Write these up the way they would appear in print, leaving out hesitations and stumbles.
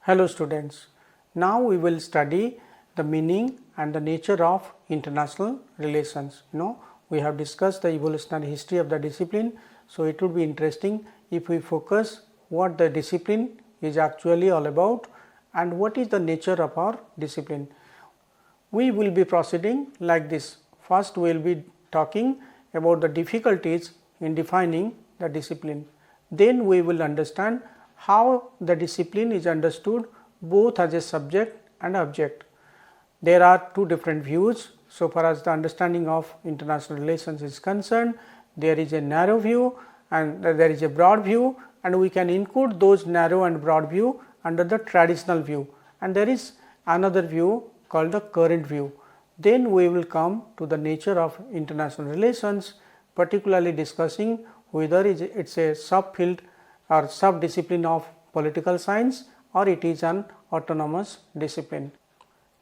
Hello students, now we will study the meaning and the nature of international relations. We have discussed the evolutionary history of the discipline, so it would be interesting if we focus what the discipline is actually all about and what is the nature of our discipline. We will be proceeding like this. First, we will be talking about the difficulties in defining the discipline. Then we will understand how the discipline is understood both as a subject and object. There are two different views. So far as the understanding of international relations is concerned, there is a narrow view and there is a broad view, and we can include those narrow and broad view under the traditional view, and there is another view called the current view. Then we will come to the nature of international relations, particularly discussing whether it is a subfield or subdiscipline of political science or it is an autonomous discipline.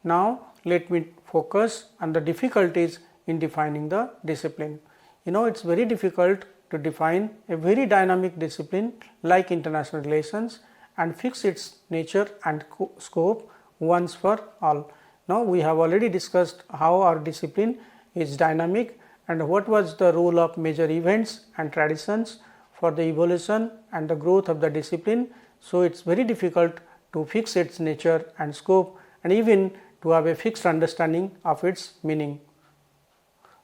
Now, let me focus on the difficulties in defining the discipline. It is very difficult to define a very dynamic discipline like international relations and fix its nature and scope once for all. Now, we have already discussed how our discipline is dynamic and what was the role of major events and traditions for the evolution and the growth of the discipline. So, it is very difficult to fix its nature and scope and even to have a fixed understanding of its meaning.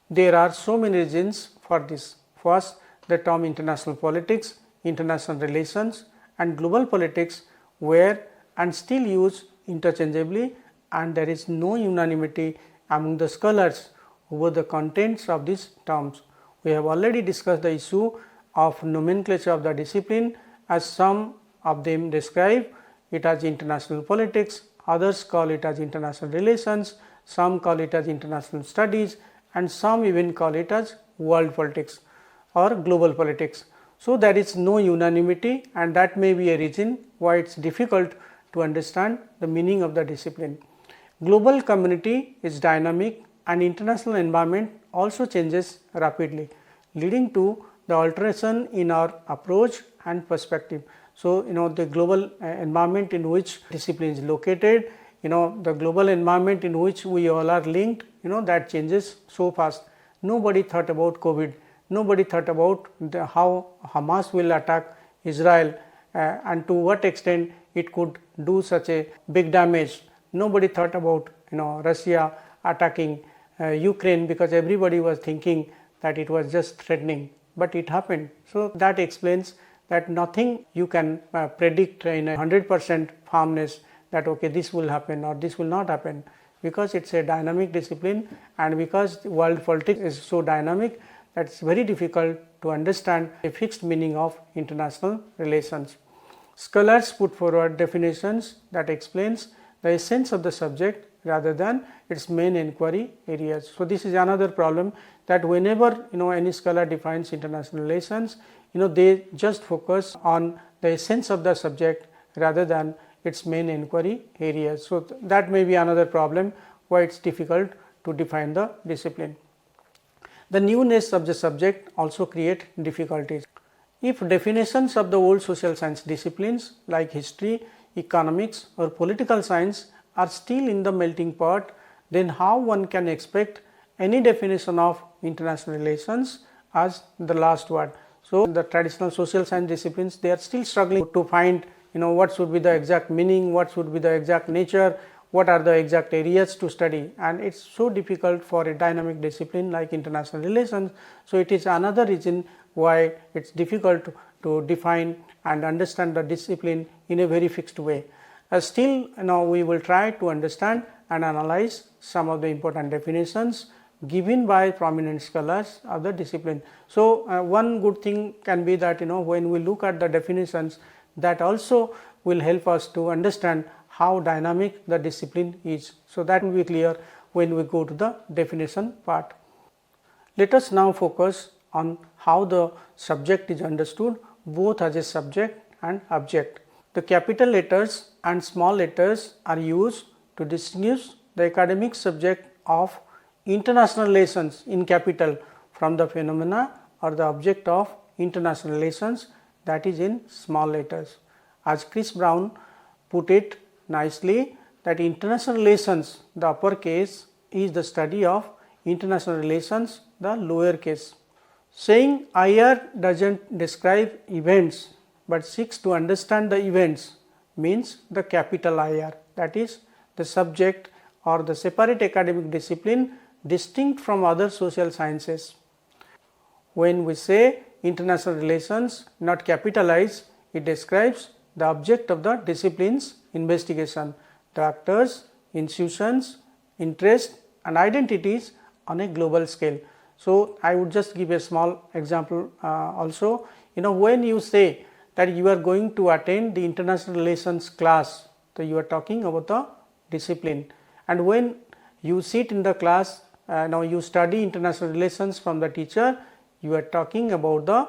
There are so many reasons for this. First, the term international politics, international relations and global politics were and still used interchangeably, and there is no unanimity among the scholars over the contents of these terms. We have already discussed the issue of nomenclature of the discipline, as some of them describe it as international politics, others call it as international relations, some call it as international studies, and some even call it as world politics or global politics. So, there is no unanimity, and that may be a reason why it is difficult to understand the meaning of the discipline. Global community is dynamic and international environment also changes rapidly, leading to the alteration in our approach and perspective. So, the global environment in which discipline is located, the global environment in which we all are linked, that changes so fast. Nobody thought about COVID, nobody thought about how Hamas will attack Israel and to what extent it could do such a big damage. Nobody thought about Russia attacking Ukraine, because everybody was thinking that it was just threatening, but it happened. So, that explains that nothing you can predict in 100% firmness that okay, this will happen or this will not happen, because it is a dynamic discipline, and because world politics is so dynamic that it is very difficult to understand a fixed meaning of international relations. Scholars put forward definitions that explains the essence of the subject rather than its main inquiry areas. So, this is another problem, that whenever any scholar defines international relations, they just focus on the essence of the subject rather than its main inquiry areas. So, that may be another problem why it is difficult to define the discipline. The newness of the subject also create difficulties. If definitions of the old social science disciplines like history, economics or political science are still in the melting pot, then how one can expect any definition of international relations as the last word. So, the traditional social science disciplines, they are still struggling to find what should be the exact meaning, what should be the exact nature, what are the exact areas to study, and it is so difficult for a dynamic discipline like international relations. So, it is another reason why it is difficult to define and understand the discipline in a very fixed way. Still, we will try to understand and analyze some of the important definitions given by prominent scholars of the discipline. So, one good thing can be that when we look at the definitions, that also will help us to understand how dynamic the discipline is. So, that will be clear when we go to the definition part. Let us now focus on how the subject is understood both as a subject and object. The capital letters and small letters are used to distinguish the academic subject of international relations in capital from the phenomena or the object of international relations, that is in small letters. As Chris Brown put it, nicely that international relations, the uppercase, is the study of international relations, the lowercase. Saying IR doesn't describe events but seeks to understand the events means the capital IR, that is the subject or the separate academic discipline distinct from other social sciences. When we say international relations not capitalized, it describes the object of the discipline's investigation, the actors, institutions, interests and identities on a global scale. So, I would just give a small example also. When you say that you are going to attend the international relations class, so you are talking about the discipline, and when you sit in the class, now you study international relations from the teacher, you are talking about the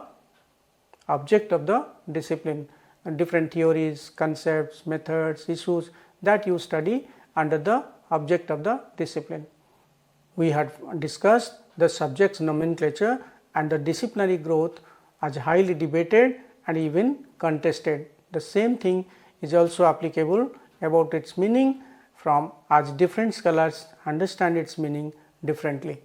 object of the discipline, and different theories, concepts, methods, issues that you study under the object of the discipline. We had discussed the subject's nomenclature and the disciplinary growth as highly debated and even contested. The same thing is also applicable about its meaning, from as different scholars understand its meaning differently.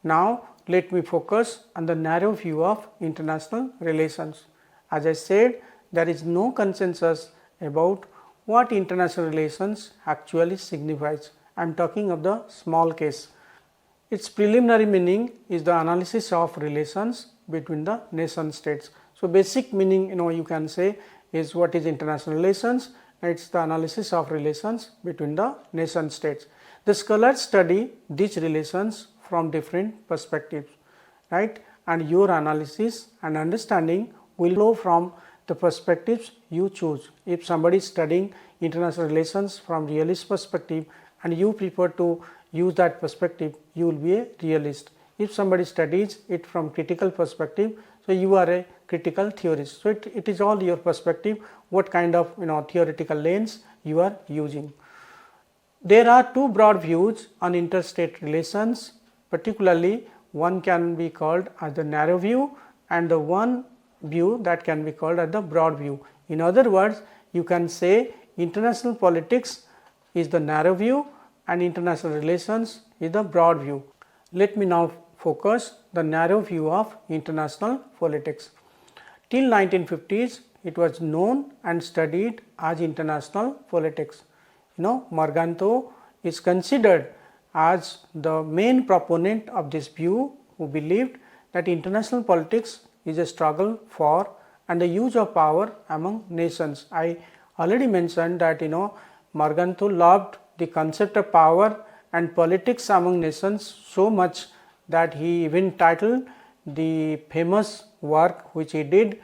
Now, let me focus on the narrow view of international relations. As I said, there is no consensus about what international relations actually signifies. I am talking of the small case. Its preliminary meaning is the analysis of relations between the nation states. So, basic meaning you can say is what is international relations. It is the analysis of relations between the nation states. The scholars study these relations from different perspectives, right, and your analysis and understanding will flow from the perspectives you choose. If somebody is studying international relations from realist perspective and you prefer to use that perspective, you will be a realist. If somebody studies it from critical perspective, so you are a critical theorist. So, it is all your perspective, what kind of theoretical lens you are using. There are two broad views on interstate relations, particularly one can be called as the narrow view and the one view that can be called as the broad view. In other words, you can say international politics is the narrow view and international relations is the broad view. Let me now focus the narrow view of international politics. Till 1950s, it was known and studied as international politics. Morganto is considered as the main proponent of this view, who believed that international politics is a struggle for and the use of power among nations. I already mentioned that Morganto loved the concept of power and politics among nations so much that he even titled the famous work which he did,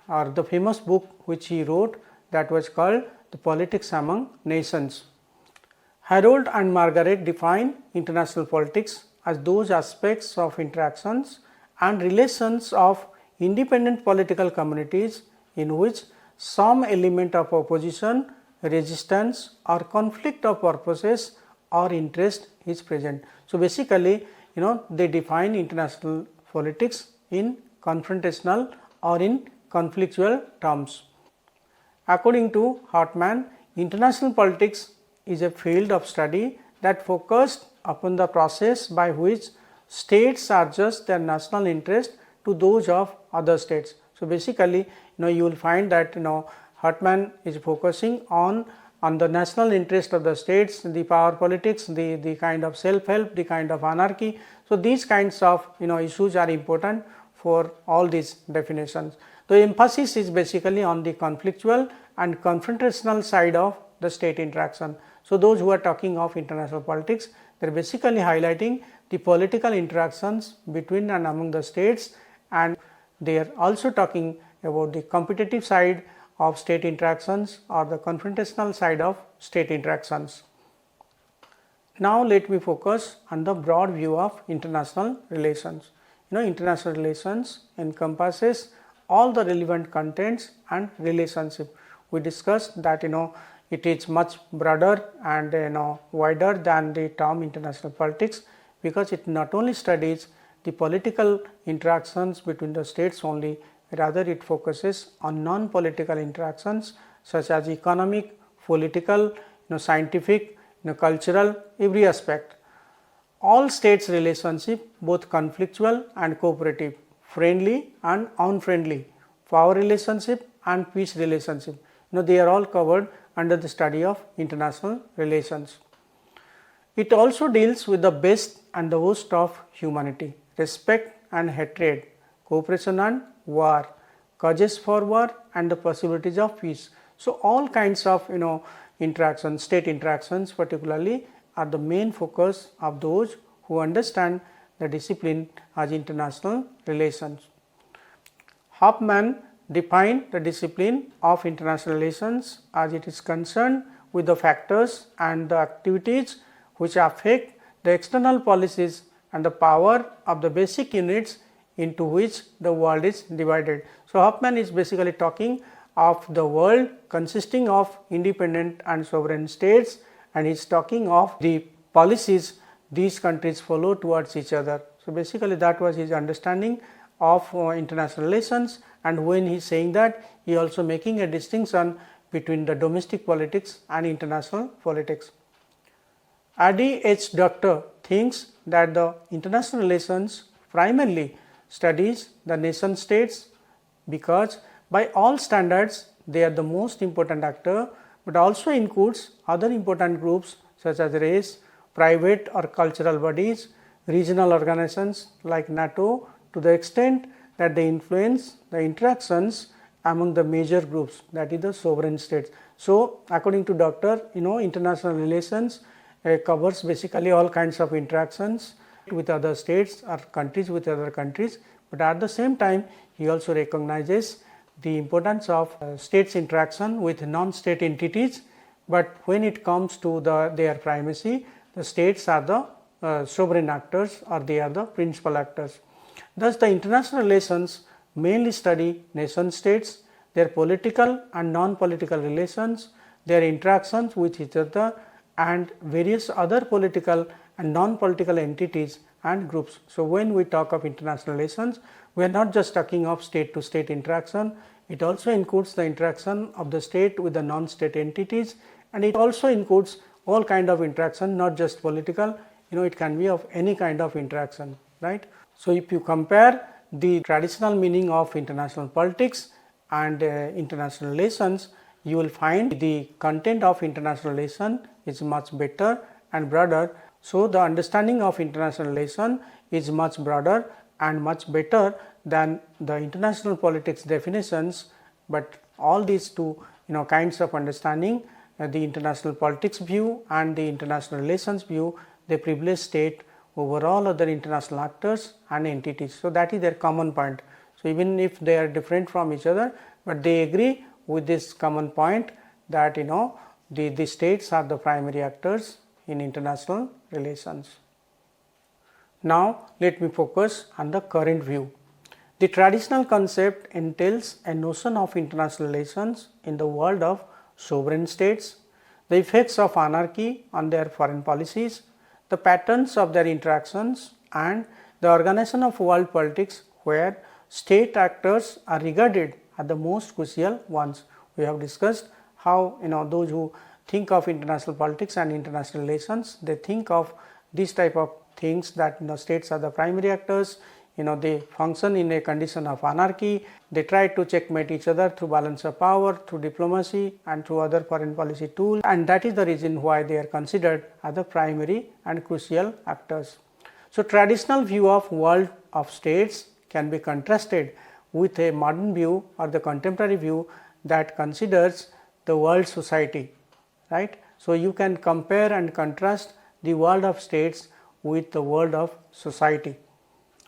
or the famous book which he wrote, that was called The Politics Among Nations. Harold and Margaret define international politics as those aspects of interactions and relations of independent political communities in which some element of opposition, resistance or conflict of purposes or interest is present. So, basically they define international politics in confrontational or in conflictual terms. According to Hartman, international politics is a field of study that focused upon the process by which states adjust their national interest to those of other states. So, basically you will find that Hartman is focusing on the national interest of the states, the power politics, the kind of self-help, the kind of anarchy. So, these kinds of issues are important for all these definitions. The emphasis is basically on the conflictual and confrontational side of the state interaction. So, those who are talking of international politics, they are basically highlighting the political interactions between and among the states, and they are also talking about the competitive side of state interactions or the confrontational side of state interactions. Now, let me focus on the broad view of international relations. International relations encompasses all the relevant contents and relationship. We discussed that it is much broader and wider than the term international politics, because it not only studies the political interactions between the states only, rather it focuses on non-political interactions such as economic, political, scientific, cultural, every aspect. All states relationship, both conflictual and cooperative, friendly and unfriendly, power relationship and peace relationship, they are all covered under the study of international relations. It also deals with the best and the worst of humanity, respect and hatred, cooperation and war, causes for war and the possibilities of peace. So, all kinds of interactions, state interactions particularly are the main focus of those who understand the discipline as international relations. Hoffman defined the discipline of international relations as it is concerned with the factors and the activities which affect the external policies and the power of the basic units into which the world is divided. So, Hoffman is basically talking of the world consisting of independent and sovereign states, and he is talking of the policies these countries follow towards each other. So, basically that was his understanding of international relations, and when he is saying that, he also making a distinction between the domestic politics and international politics. Adi H. Doctor thinks that the international relations primarily studies the nation states because by all standards they are the most important actor, but also includes other important groups such as race, private or cultural bodies, regional organizations like NATO, to the extent that they influence the interactions among the major groups, that is the sovereign states. So, according to Doctor, international relations covers basically all kinds of interactions with other states or countries with other countries, but at the same time he also recognizes the importance of states interaction with non-state entities, but when it comes to their primacy, the states are the sovereign actors or they are the principal actors. Thus, the international relations mainly study nation states, their political and non-political relations, their interactions with each other and various other political and non-political entities and groups. So, when we talk of international relations, we are not just talking of state to state interaction, it also includes the interaction of the state with the non-state entities, and it also includes all kind of interaction, not just political, it can be of any kind of interaction, right. So, if you compare the traditional meaning of international politics and international relations, you will find the content of international relation is much better and broader. So, the understanding of international relation is much broader and much better than the international politics definitions, but all these two kinds of understanding, the international politics view and the international relations view, they privilege state over all other international actors and entities. So, that is their common point. So, even if they are different from each other, but they agree with this common point that the states are the primary actors in international relations. Now, let me focus on the current view. The traditional concept entails a notion of international relations in the world of sovereign states, the effects of anarchy on their foreign policies, the patterns of their interactions and the organization of world politics where state actors are regarded as the most crucial ones. We have discussed how those who think of international politics and international relations, they think of these type of things that states are the primary actors, they function in a condition of anarchy, they try to checkmate each other through balance of power, through diplomacy and through other foreign policy tools, and that is the reason why they are considered as the primary and crucial actors. So, traditional view of world of states can be contrasted with a modern view or the contemporary view that considers the world society, right. So, you can compare and contrast the world of states with the world of society,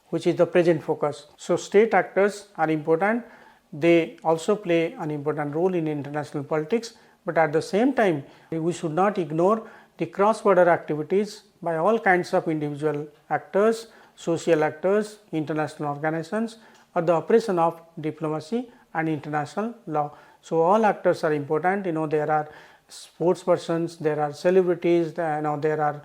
which is the present focus. So, state actors are important, they also play an important role in international politics, but at the same time we should not ignore the cross border activities by all kinds of individual actors, social actors, international organizations or the operation of diplomacy and international law. So, all actors are important, there are sports persons, there are celebrities, there are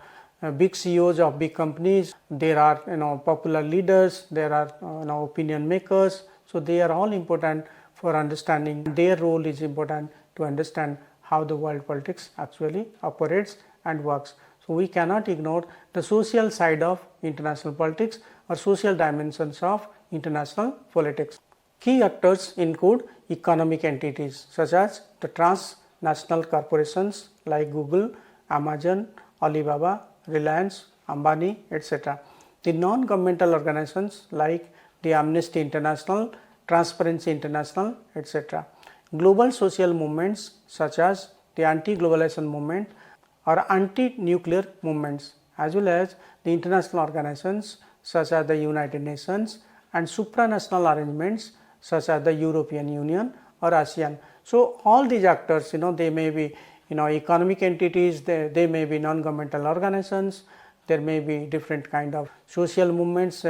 big CEOs of big companies, there are popular leaders, there are opinion makers. So, they are all important for understanding, their role is important to understand how the world politics actually operates and works. So, we cannot ignore the social side of international politics or social dimensions of international politics. Key actors include economic entities such as the transnational corporations like Google, Amazon, Alibaba, Reliance, Ambani, etc. The non-governmental organizations like the Amnesty International, Transparency International, etc. Global social movements such as the anti-globalization movement or anti-nuclear movements, as well as the international organizations such as the United Nations and supranational arrangements such as the European Union or ASEAN. So, all these actors, they may be economic entities, they may be non-governmental organizations, there may be different kind of social movements,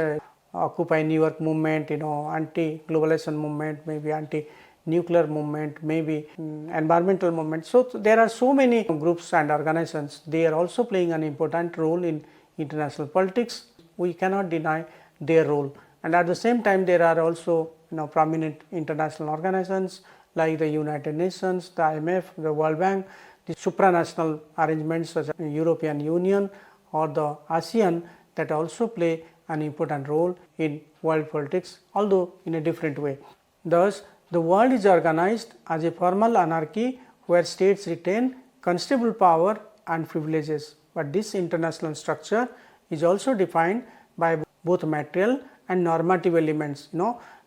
Occupy New York movement, anti-globalization movement, maybe anti-nuclear movement, maybe environmental movement. So, there are so many groups and organizations, they are also playing an important role in international politics. We cannot deny their role, and at the same time there are also prominent international organizations like the United Nations, the IMF, the World Bank, the supranational arrangements such as the European Union or the ASEAN that also play an important role in world politics, although in a different way. Thus, the world is organized as a formal anarchy where states retain considerable power and privileges, but this international structure is also defined by both material and normative elements.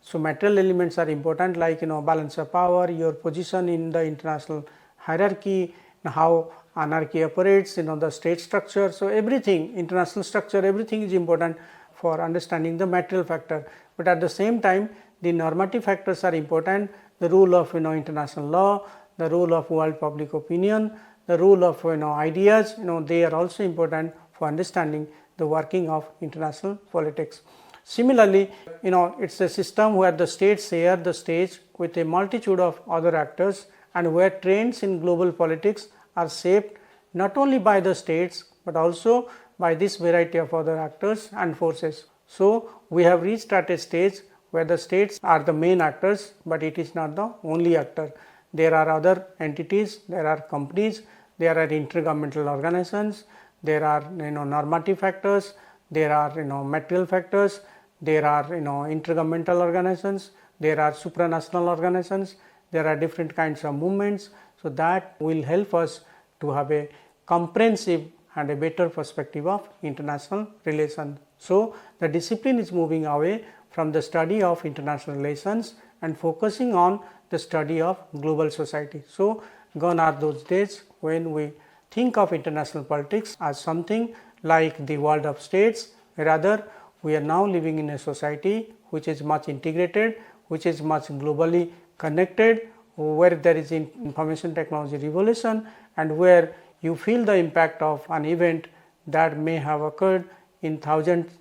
So, material elements are important like balance of power, your position in the international hierarchy, how anarchy operates, the state structure. So, everything, international structure, everything is important for understanding the material factor, but at the same time the normative factors are important, the rule of international law, the role of world public opinion, the role of ideas, they are also important for understanding the working of international politics. Similarly, it is a system where the states share the stage with a multitude of other actors and where trends in global politics are shaped not only by the states, but also by this variety of other actors and forces. So, we have reached at a stage where the states are the main actors, but it is not the only actor. There are other entities, there are companies, there are intergovernmental organizations, there are normative factors, there are material factors, there are intergovernmental organizations, there are supranational organizations, there are different kinds of movements. So, that will help us to have a comprehensive and a better perspective of international relations. So, the discipline is moving away from the study of international relations and focusing on the study of global society. So, gone are those days when we think of international politics as something like the world of states. Rather, we are now living in a society which is much integrated, which is much globally connected, where there is information technology revolution and where you feel the impact of an event that may have occurred in thousands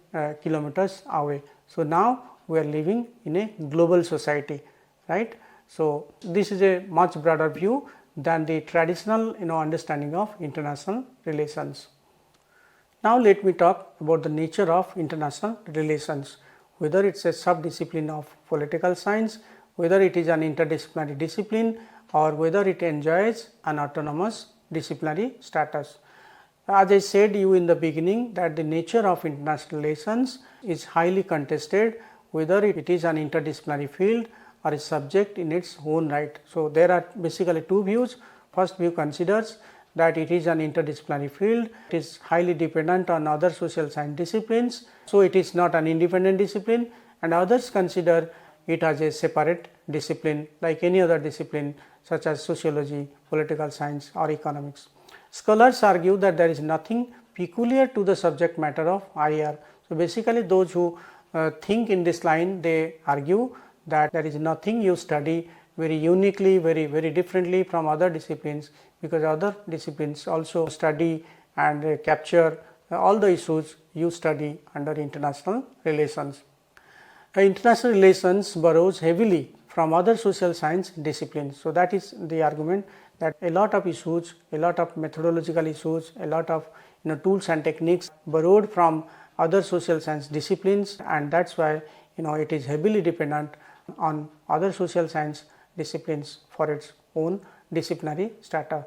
kilometers away. So, now we are living in a global society, right. So, this is a much broader view than the traditional understanding of international relations. Now, let me talk about the nature of international relations, whether it is a subdiscipline of political science, whether it is an interdisciplinary discipline or whether it enjoys an autonomous disciplinary status. As I said you in the beginning that the nature of international relations is highly contested, whether it is an interdisciplinary field or a subject in its own right. So, there are basically two views. First view considers that it is an interdisciplinary field, it is highly dependent on other social science disciplines. So, it is not an independent discipline, and others consider it as a separate discipline like any other discipline such as sociology, political science or economics. Scholars argue that there is nothing peculiar to the subject matter of IR. So, basically those who think in this line, they argue that there is nothing you study very uniquely, very differently from other disciplines, because other disciplines also study and capture all the issues you study under international relations. International relations borrows heavily from other social science disciplines. So, that is the argument that a lot of issues, a lot of methodological issues, a lot of tools and techniques borrowed from other social science disciplines, and that is why it is heavily dependent on other social science disciplines for its own disciplinary strata.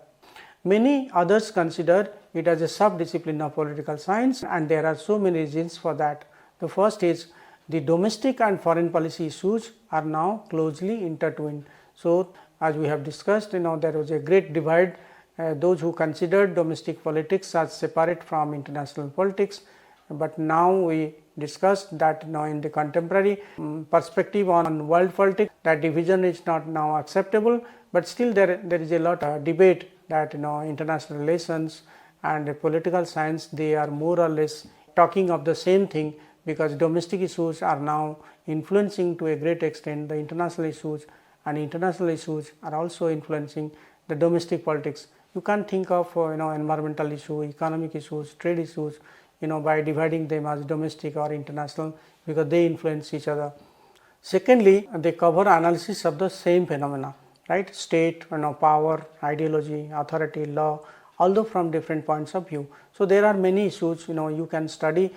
Many others consider it as a subdiscipline of political science, and there are so many reasons for that. The first is the domestic and foreign policy issues are now closely intertwined. So, as we have discussed, there was a great divide. Those who considered domestic politics as separate from international politics, but now we discussed that in the contemporary perspective on world politics, that division is not now acceptable, but still there is a lot of debate that international relations and political science, they are more or less talking of the same thing, because domestic issues are now influencing to a great extent the international issues, and international issues are also influencing the domestic politics. You can't think of environmental issue, economic issues, trade issues by dividing them as domestic or international, because they influence each other. Secondly, they cover analysis of the same phenomena, right? State, power, ideology, authority, law, although from different points of view. So, there are many issues you can study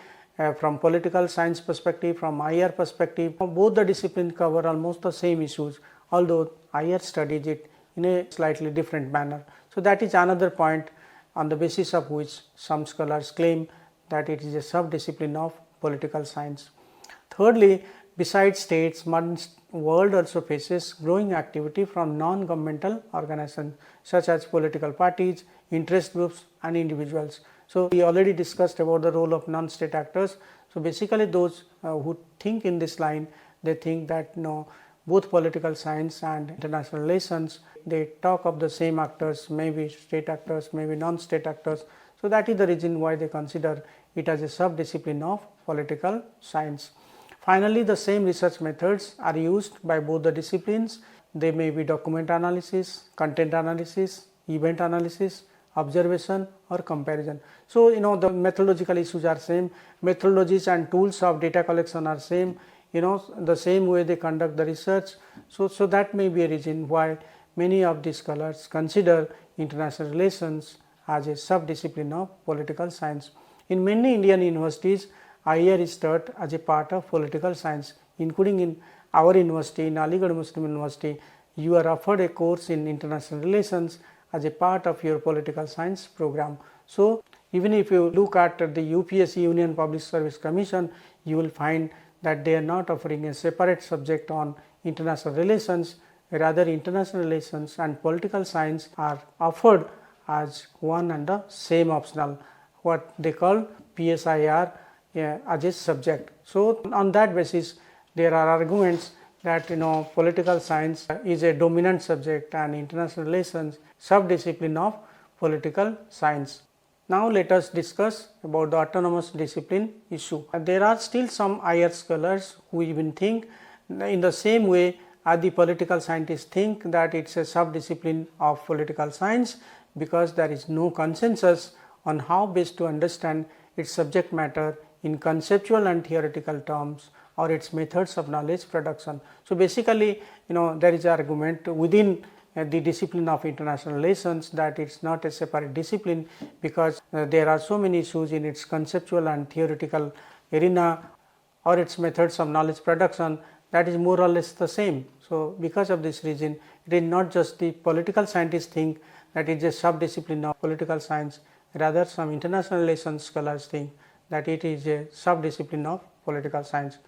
from political science perspective, from IR perspective. Both the disciplines cover almost the same issues, although IR studies it in a slightly different manner. So, that is another point on the basis of which some scholars claim that it is a subdiscipline of political science. Thirdly, besides states, modern world also faces growing activity from non-governmental organizations such as political parties, interest groups and individuals. So, we already discussed about the role of non-state actors. So, basically those who think in this line, they think that both political science and international relations, they talk of the same actors, maybe state actors, maybe non-state actors. So, that is the reason why they consider it as a subdiscipline of political science. Finally, the same research methods are used by both the disciplines. They may be document analysis, content analysis, event analysis, observation or comparison. So, the methodological issues are same, methodologies and tools of data collection are same, the same way they conduct the research. So, that may be a reason why many of these scholars consider international relations as a subdiscipline of political science. In many Indian universities, IR is taught as a part of political science, including in our university, in Aligarh Muslim University, you are offered a course in international relations as a part of your political science program. So, even if you look at the UPSC Union Public Service Commission, you will find that they are not offering a separate subject on international relations, rather international relations and political science are offered as one and the same optional, what they call PSIR as a subject. So, on that basis there are arguments that political science is a dominant subject and international relations subdiscipline of political science. Now, let us discuss about the autonomous discipline issue. There are still some IR scholars who even think in the same way as the political scientists think that it is a subdiscipline of political science, because there is no consensus on how best to understand its subject matter in conceptual and theoretical terms or its methods of knowledge production. So, basically there is an argument within the discipline of international relations that it is not a separate discipline, because there are so many issues in its conceptual and theoretical arena or its methods of knowledge production that is more or less the same. So, because of this reason, it is not just the political scientists think that it is a subdiscipline of political science, rather some international relations scholars think that it is a subdiscipline of political science.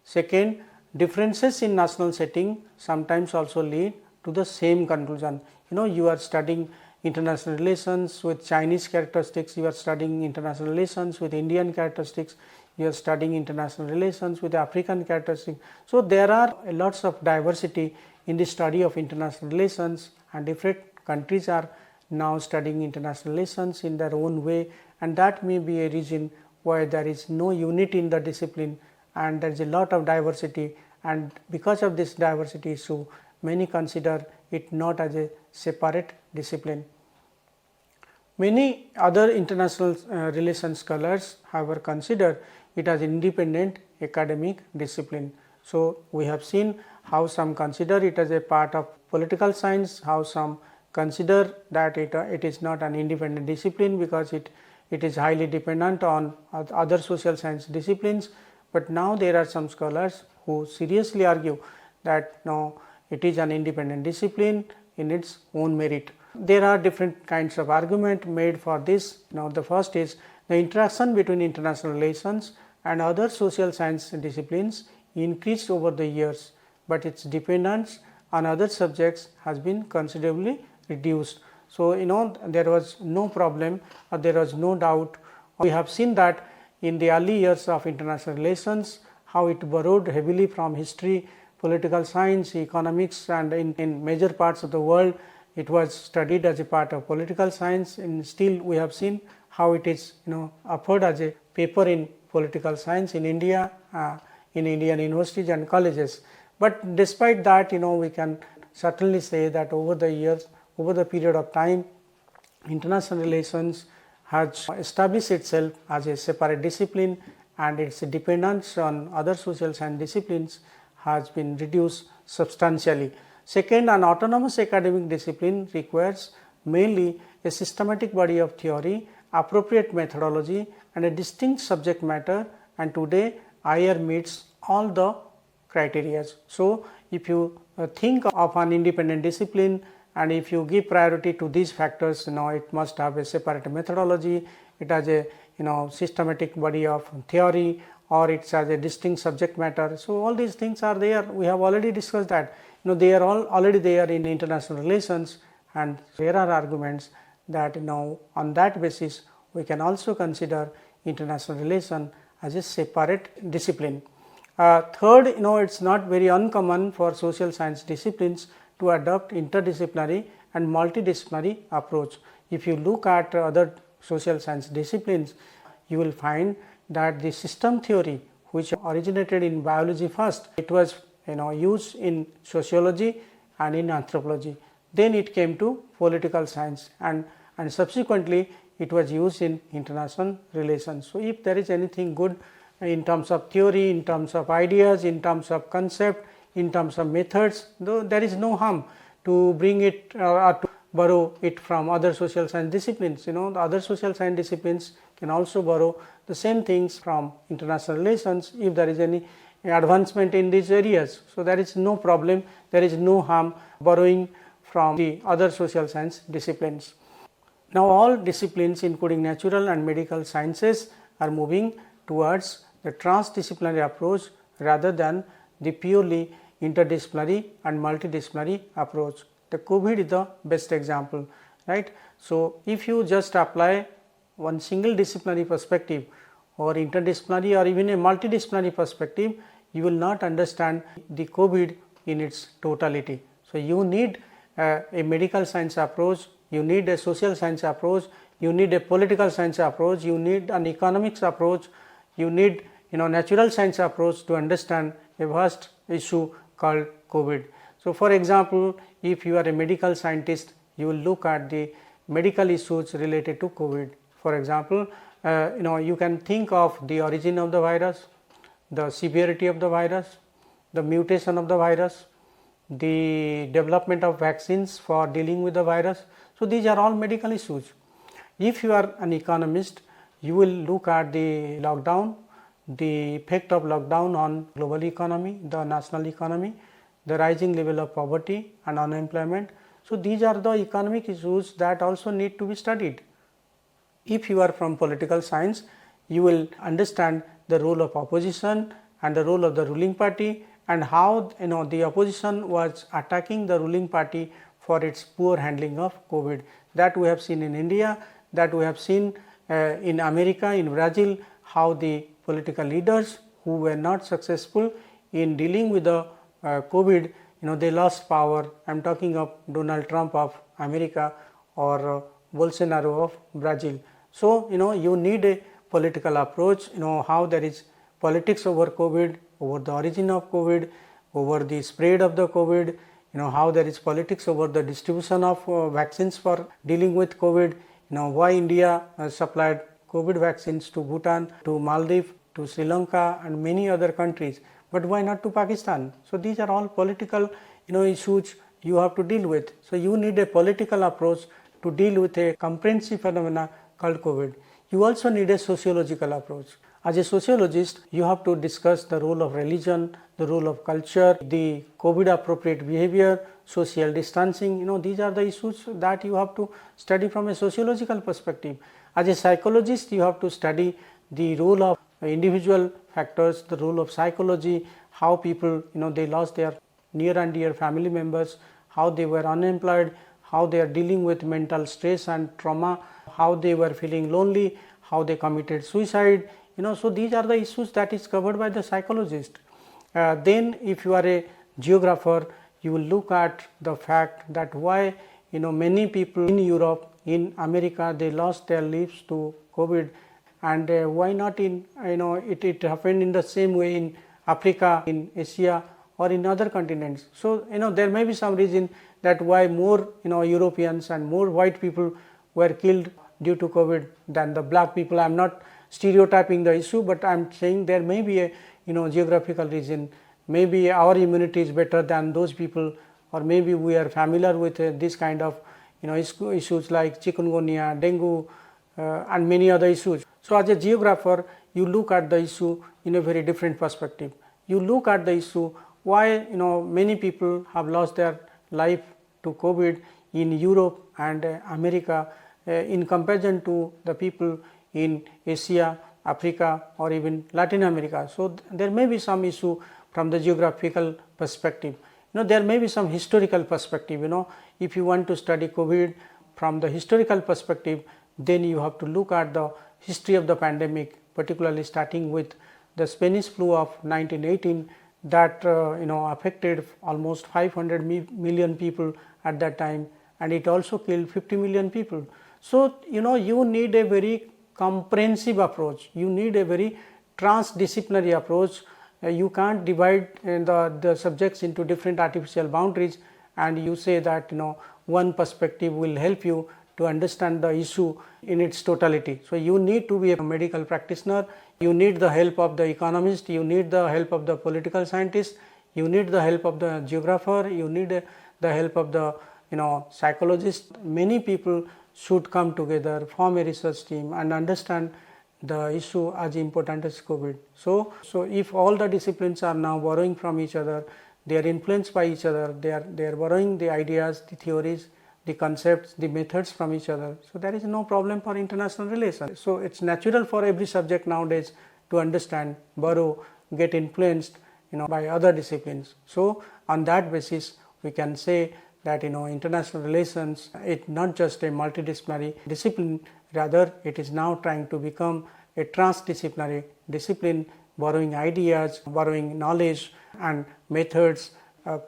Second, differences in national setting sometimes also lead to the same conclusion. You are studying international relations with Chinese characteristics, you are studying international relations with Indian characteristics, you are studying international relations with African characteristics. So, there are lots of diversity in the study of international relations, and different countries are now studying international relations in their own way, and that may be a reason why there is no unity in the discipline and there is a lot of diversity, and because of this diversity issue, many consider it not as a separate discipline. Many other international relations scholars however consider it as independent academic discipline. So, we have seen how some consider it as a part of political science, how some consider that it is not an independent discipline because it is highly dependent on other social science disciplines. But now there are some scholars who seriously argue that no, it is an independent discipline in its own merit. There are different kinds of argument made for this. Now, the first is the interaction between international relations and other social science disciplines increased over the years, but its dependence on other subjects has been considerably reduced. So, there was no problem or there was no doubt. We have seen that in the early years of international relations, how it borrowed heavily from history, political science, economics, and in major parts of the world it was studied as a part of political science, and still we have seen how it is offered as a paper in political science in India, in Indian universities and colleges. But despite that, we can certainly say that over the years, over the period of time, international relations has established itself as a separate discipline, and its dependence on other social science disciplines has been reduced substantially. Second, an autonomous academic discipline requires mainly a systematic body of theory, appropriate methodology, and a distinct subject matter, and today IR meets all the criteria. So, if you think of an independent discipline and if you give priority to these factors, it must have a separate methodology, it has a systematic body of theory, or it has a distinct subject matter. So, all these things are there. We have already discussed that they are all already there in international relations, and there are arguments that on that basis we can also consider international relation as a separate discipline. Third, it is not very uncommon for social science disciplines to adopt interdisciplinary and multidisciplinary approach. If you look at other social science disciplines, you will find that the system theory, which originated in biology first, it was used in sociology and in anthropology. Then it came to political science, and subsequently it was used in international relations. So, if there is anything good in terms of theory, in terms of ideas, in terms of concept, in terms of methods, though there is no harm to bring it or to borrow it from other social science disciplines. The other social science disciplines can also borrow the same things from international relations if there is any advancement in these areas. So, there is no problem, there is no harm borrowing from the other social science disciplines. Now, all disciplines including natural and medical sciences are moving towards the transdisciplinary approach rather than the purely interdisciplinary and multidisciplinary approach. The COVID is the best example, right. So, if you just apply one single disciplinary perspective or interdisciplinary or even a multidisciplinary perspective, you will not understand the COVID in its totality. So, you need a medical science approach, you need a social science approach, you need a political science approach, you need an economics approach, you need natural science approach to understand a vast issue called COVID. So, for example, if you are a medical scientist, you will look at the medical issues related to COVID. For example, you can think of the origin of the virus, the severity of the virus, the mutation of the virus, the development of vaccines for dealing with the virus. So, these are all medical issues. If you are an economist, you will look at the lockdown, the effect of lockdown on global economy, the national economy, the rising level of poverty and unemployment. So, these are the economic issues that also need to be studied. If you are from political science, you will understand the role of opposition and the role of the ruling party, and how the opposition was attacking the ruling party for its poor handling of COVID. That we have seen in India, that we have seen in America, in Brazil, how the political leaders who were not successful in dealing with the COVID, they lost power. I am talking of Donald Trump of America or Bolsonaro of Brazil. So, you need a political approach, how there is politics over COVID, over the origin of COVID, over the spread of the COVID, how there is politics over the distribution of vaccines for dealing with COVID, why India supplied COVID vaccines to Bhutan, to Maldives, to Sri Lanka and many other countries, but why not to Pakistan. So, these are all political issues you have to deal with. So, you need a political approach to deal with a comprehensive phenomena called COVID. You also need a sociological approach. As a sociologist, you have to discuss the role of religion, the role of culture, the COVID appropriate behavior, social distancing. These are the issues that you have to study from a sociological perspective. As a psychologist, you have to study the role of individual factors, the role of psychology, how people, they lost their near and dear family members, how they were unemployed, how they are dealing with mental stress and trauma, how they were feeling lonely, how they committed suicide. So these are the issues that is covered by the psychologist. Then if you are a geographer, you will look at the fact that why many people in Europe, in America, they lost their lives to COVID, and why not in it happened in the same way in Africa, in Asia, or in other continents. So there may be some reason that why more Europeans and more white people were killed due to COVID than the black people. I am not stereotyping the issue, but I am saying there may be a geographical reason. Maybe our immunity is better than those people, or maybe we are familiar with this kind of issues like chikungunya, dengue, and many other issues. So as a geographer, you look at the issue in a very different perspective. You look at the issue why many people have lost their life to COVID in Europe and America in comparison to the people in Asia, Africa, or even Latin America. So there may be some issue from the geographical perspective. There may be some historical perspective. If you want to study COVID from the historical perspective, then you have to look at the history of the pandemic, particularly starting with the Spanish flu of 1918 that affected almost 500 million people at that time, and it also killed 50 million people. So you need a very comprehensive approach, you need a very transdisciplinary approach. You can't divide the subjects into different artificial boundaries and you say that one perspective will help you to understand the issue in its totality. So you need to be a medical practitioner, you need the help of the economist, you need the help of the political scientist, you need the help of the geographer, you need the help of the psychologist. Many people should come together, form a research team and understand the issue as important as COVID. So if all the disciplines are now borrowing from each other, they are influenced by each other, they are borrowing the ideas, the theories, the concepts, the methods from each other. So there is no problem for international relations. So it's natural for every subject nowadays to understand, borrow, get influenced by other disciplines. So on that basis we can say that international relations, it's not just a multidisciplinary discipline, rather it is now trying to become a transdisciplinary discipline, borrowing ideas, borrowing knowledge and methods,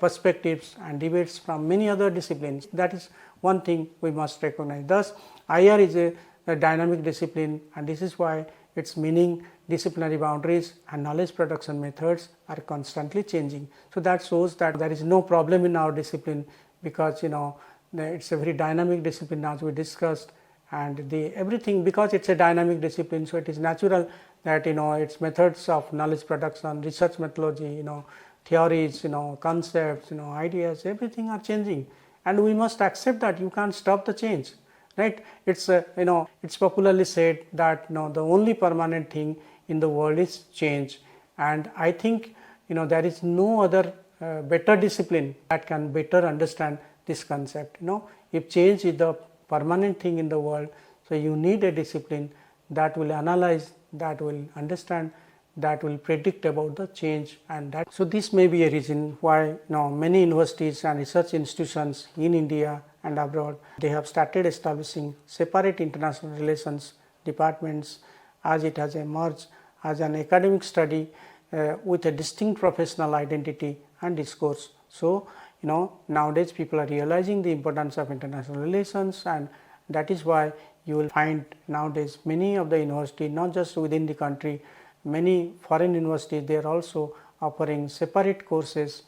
perspectives and debates from many other disciplines. That is one thing we must recognize. Thus IR is a dynamic discipline, and this is why its meaning, disciplinary boundaries and knowledge production methods are constantly changing. So that shows that there is no problem in our discipline, because it's a very dynamic discipline as we discussed, and everything, because it's a dynamic discipline, so it is natural that its methods of knowledge production, research methodology, theories, concepts, ideas, everything are changing, and we must accept that. You can't stop the change, right? It's it's popularly said that the only permanent thing in the world is change, and I think there is no other better discipline that can better understand this concept. If change is the permanent thing in the world, so you need a discipline that will analyze, that will understand, that will predict about the change, and that. So this may be a reason why many universities and research institutions in India and abroad, they have started establishing separate international relations departments, as it has emerged as an academic study with a distinct professional identity and discourse. So nowadays people are realizing the importance of international relations, and that is why you will find nowadays many of the universities, not just within the country, many foreign universities, they are also offering separate courses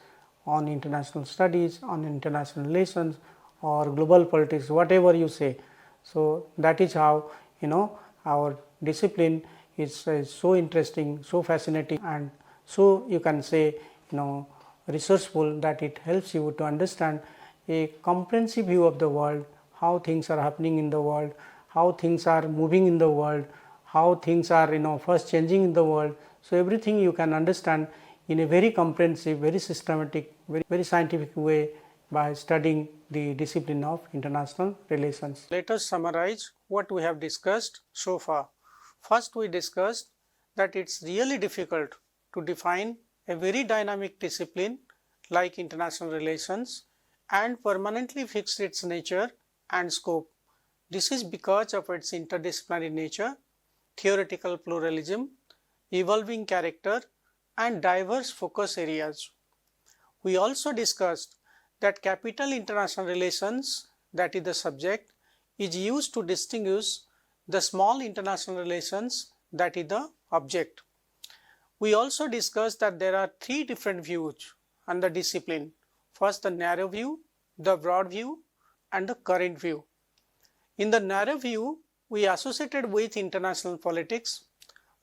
on international studies, on international relations or global politics, whatever you say. So that is how our discipline is so interesting, so fascinating, and so you can say resourceful, that it helps you to understand a comprehensive view of the world, how things are happening in the world, how things are moving in the world, how things are first changing in the world. So, everything you can understand in a very comprehensive, very systematic, very scientific way by studying the discipline of international relations. Let us summarize what we have discussed so far. First, we discussed that it is really difficult to define a very dynamic discipline like international relations and permanently fix its nature and scope. This is because of its interdisciplinary nature, theoretical pluralism, evolving character, and diverse focus areas. We also discussed that capital international relations, that is the subject, is used to distinguish the small international relations, that is the object. We also discussed that there are three different views on the discipline. First, the narrow view, the broad view, and the current view. In the narrow view, we associated with international politics,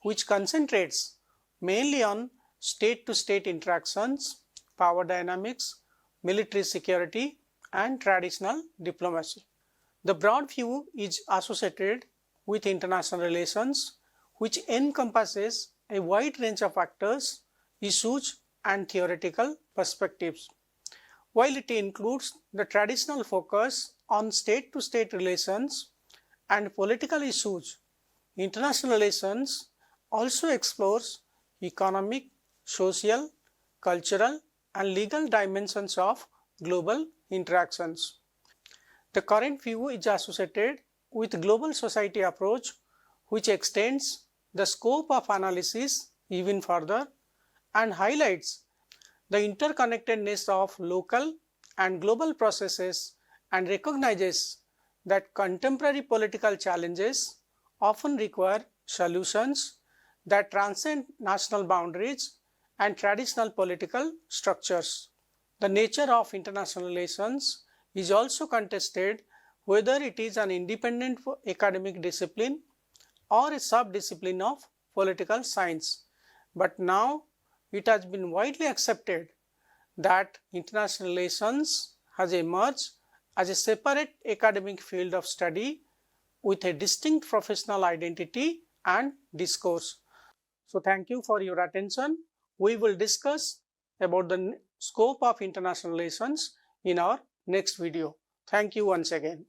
which concentrates mainly on state-to-state interactions, power dynamics, military security, and traditional diplomacy. The broad view is associated with international relations, which encompasses a wide range of actors, issues, and theoretical perspectives. While it includes the traditional focus on state-to-state relations and political issues, international relations also explores economic, social, cultural, and legal dimensions of global interactions. The current view is associated with global society approach, which extends the scope of analysis even further and highlights the interconnectedness of local and global processes and recognizes that contemporary political challenges often require solutions that transcend national boundaries and traditional political structures. The nature of international relations is also contested, whether it is an independent academic discipline or a subdiscipline of political science. But now it has been widely accepted that international relations has emerged as a separate academic field of study with a distinct professional identity and discourse. So, thank you for your attention. We will discuss about the scope of international relations in our next video. Thank you once again.